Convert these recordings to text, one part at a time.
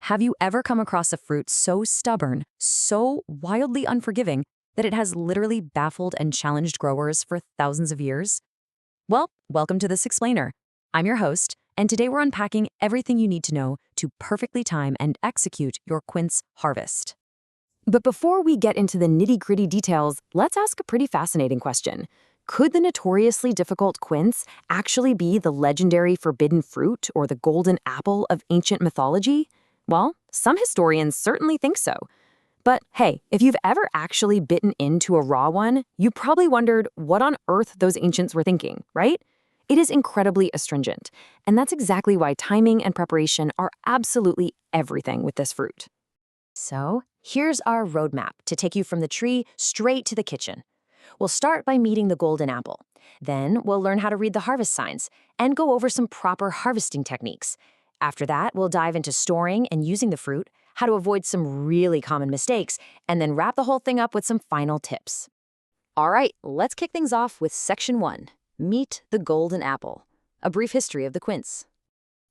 Have you ever come across a fruit so stubborn, so wildly unforgiving, that it has literally baffled and challenged growers for thousands of years? Well, welcome to This Explainer. I'm your host, and today we're unpacking everything you need to know to perfectly time and execute your quince harvest. But before we get into the nitty-gritty details, let's ask a pretty fascinating question. Could the notoriously difficult quince actually be the legendary forbidden fruit or the golden apple of ancient mythology? Well, some historians certainly think so. But hey, if you've ever actually bitten into a raw one, you probably wondered what on earth those ancients were thinking, right? It is incredibly astringent, and that's exactly why timing and preparation are absolutely everything with this fruit. So, here's our roadmap to take you from the tree straight to the kitchen. We'll start by meeting the golden apple. Then we'll learn how to read the harvest signs and go over some proper harvesting techniques. After that, we'll dive into storing and using the fruit, how to avoid some really common mistakes, and then wrap the whole thing up with some final tips. All right, let's kick things off with Section 1, Meet the Golden Apple, a brief history of the quince.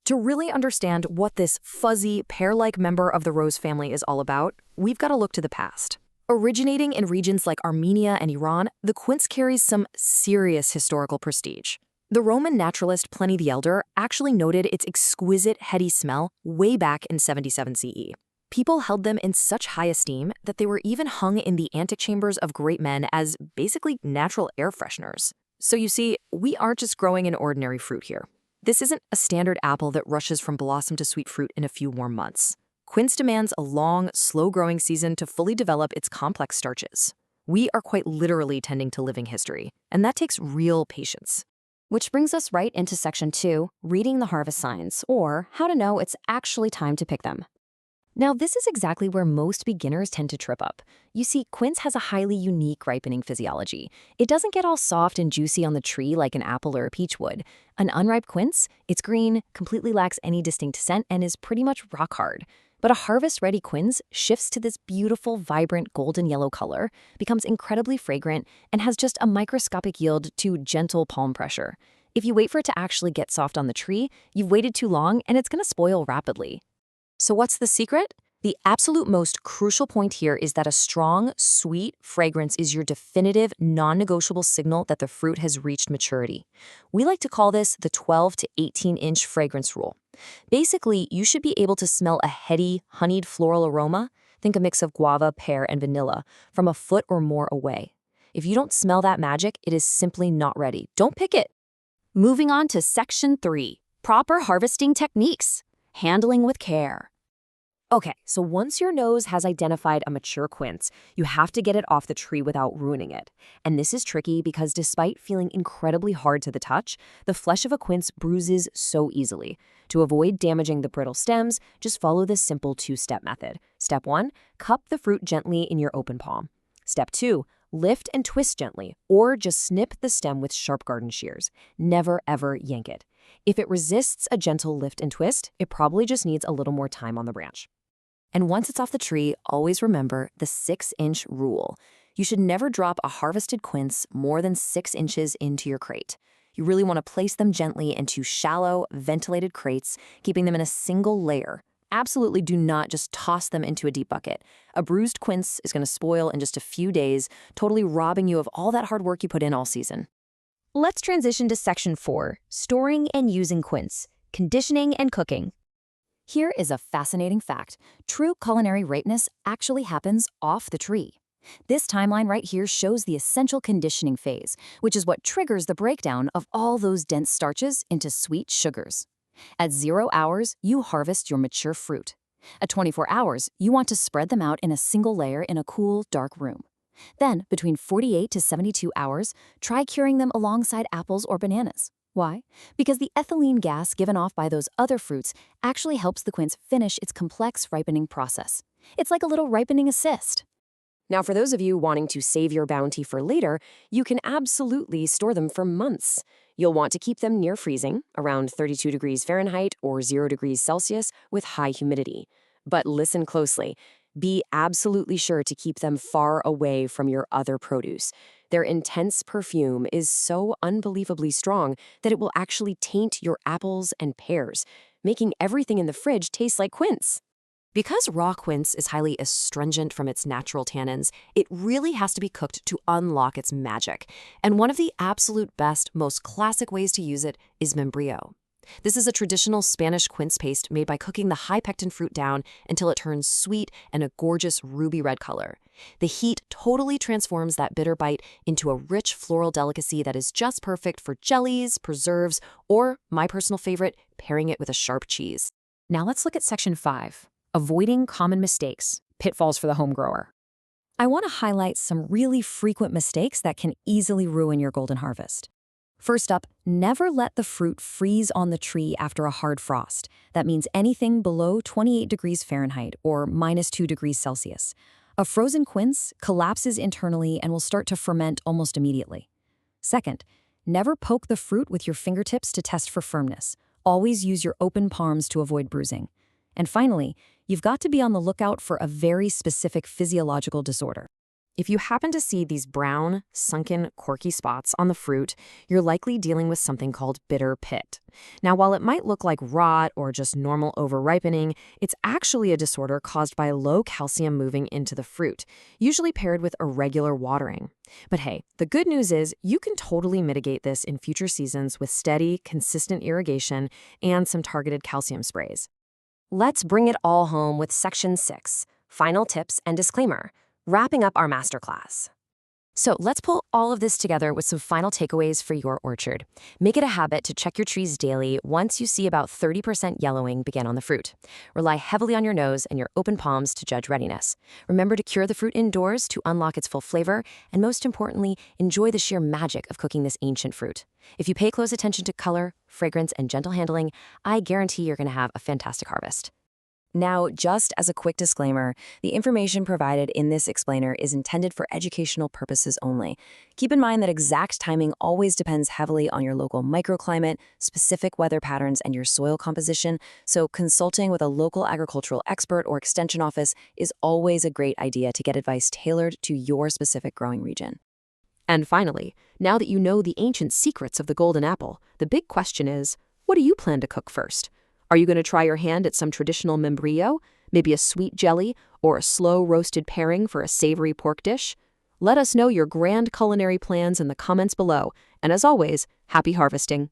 To really understand what this fuzzy, pear-like member of the rose family is all about, we've got to look to the past. Originating in regions like Armenia and Iran, the quince carries some serious historical prestige. The Roman naturalist Pliny the Elder actually noted its exquisite, heady smell way back in 77 CE. People held them in such high esteem that they were even hung in the antechambers of great men as basically natural air fresheners. So you see, we aren't just growing an ordinary fruit here. This isn't a standard apple that rushes from blossom to sweet fruit in a few warm months. Quince demands a long, slow-growing season to fully develop its complex starches. We are quite literally tending to living history, and that takes real patience. Which brings us right into Section 2, Reading the Harvest Signs, or how to know it's actually time to pick them. Now, this is exactly where most beginners tend to trip up. You see, quince has a highly unique ripening physiology. It doesn't get all soft and juicy on the tree like an apple or a peach would. An unripe quince, it's green, completely lacks any distinct scent, and is pretty much rock hard. But a harvest-ready quince shifts to this beautiful, vibrant golden yellow color, becomes incredibly fragrant, and has just a microscopic yield to gentle palm pressure. If you wait for it to actually get soft on the tree, you've waited too long and it's going to spoil rapidly. So what's the secret? The absolute most crucial point here is that a strong, sweet fragrance is your definitive, non-negotiable signal that the fruit has reached maturity. We like to call this the 12 to 18-inch fragrance rule. Basically, you should be able to smell a heady, honeyed floral aroma, think a mix of guava, pear, and vanilla, from a foot or more away. If you don't smell that magic, it is simply not ready. Don't pick it. Moving on to Section 3, Proper Harvesting Techniques, Handling with Care. Okay, so once your nose has identified a mature quince, you have to get it off the tree without ruining it. And this is tricky because despite feeling incredibly hard to the touch, the flesh of a quince bruises so easily. To avoid damaging the brittle stems, just follow this simple two-step method. Step 1, cup the fruit gently in your open palm. Step 2, lift and twist gently, or just snip the stem with sharp garden shears. Never, ever yank it. If it resists a gentle lift and twist, it probably just needs a little more time on the branch. And once it's off the tree, always remember the 6-inch rule. You should never drop a harvested quince more than 6 inches into your crate. You really want to place them gently into shallow, ventilated crates, keeping them in a single layer. Absolutely do not just toss them into a deep bucket. A bruised quince is going to spoil in just a few days, totally robbing you of all that hard work you put in all season. Let's transition to Section 4, Storing and Using Quince, Conditioning and Cooking. Here is a fascinating fact. True culinary ripeness actually happens off the tree. This timeline right here shows the essential conditioning phase, which is what triggers the breakdown of all those dense starches into sweet sugars. At 0 hours, you harvest your mature fruit. At 24 hours, you want to spread them out in a single layer in a cool, dark room. Then, between 48 to 72 hours, try curing them alongside apples or bananas. Why? Because the ethylene gas given off by those other fruits actually helps the quince finish its complex ripening process. It's like a little ripening assist. Now, for those of you wanting to save your bounty for later, you can absolutely store them for months. You'll want to keep them near freezing, around 32 degrees Fahrenheit or 0 degrees Celsius with high humidity. But listen closely. Be absolutely sure to keep them far away from your other produce. Their intense perfume is so unbelievably strong that it will actually taint your apples and pears, making everything in the fridge taste like quince. Because raw quince is highly astringent from its natural tannins, it really has to be cooked to unlock its magic. And one of the absolute best, most classic ways to use it is membrillo. This is a traditional Spanish quince paste made by cooking the high pectin fruit down until it turns sweet and a gorgeous ruby red color. The heat totally transforms that bitter bite into a rich floral delicacy that is just perfect for jellies, preserves, or, my personal favorite, pairing it with a sharp cheese. Now let's look at Section 5, Avoiding Common Mistakes, Pitfalls for the Home Grower. I want to highlight some really frequent mistakes that can easily ruin your golden harvest. First up, never let the fruit freeze on the tree after a hard frost. That means anything below 28 degrees Fahrenheit or -2 degrees Celsius. A frozen quince collapses internally and will start to ferment almost immediately. Second, never poke the fruit with your fingertips to test for firmness. Always use your open palms to avoid bruising. And finally, you've got to be on the lookout for a very specific physiological disorder. If you happen to see these brown, sunken, corky spots on the fruit, you're likely dealing with something called bitter pit. Now, while it might look like rot or just normal over-ripening, it's actually a disorder caused by low calcium moving into the fruit, usually paired with irregular watering. But hey, the good news is you can totally mitigate this in future seasons with steady, consistent irrigation and some targeted calcium sprays. Let's bring it all home with Section 6, Final Tips and Disclaimer, wrapping up our masterclass. So let's pull all of this together with some final takeaways for your orchard. Make it a habit to check your trees daily once you see about 30% yellowing begin on the fruit. Rely heavily on your nose and your open palms to judge readiness. Remember to cure the fruit indoors to unlock its full flavor, and most importantly, enjoy the sheer magic of cooking this ancient fruit. If you pay close attention to color, fragrance, and gentle handling, I guarantee you're going to have a fantastic harvest. Now, just as a quick disclaimer, the information provided in this explainer is intended for educational purposes only. Keep in mind that exact timing always depends heavily on your local microclimate, specific weather patterns, and your soil composition, so consulting with a local agricultural expert or extension office is always a great idea to get advice tailored to your specific growing region. And finally, now that you know the ancient secrets of the golden apple, the big question is, what do you plan to cook first? Are you going to try your hand at some traditional membrillo, maybe a sweet jelly, or a slow roasted pairing for a savory pork dish? Let us know your grand culinary plans in the comments below, and as always, happy harvesting!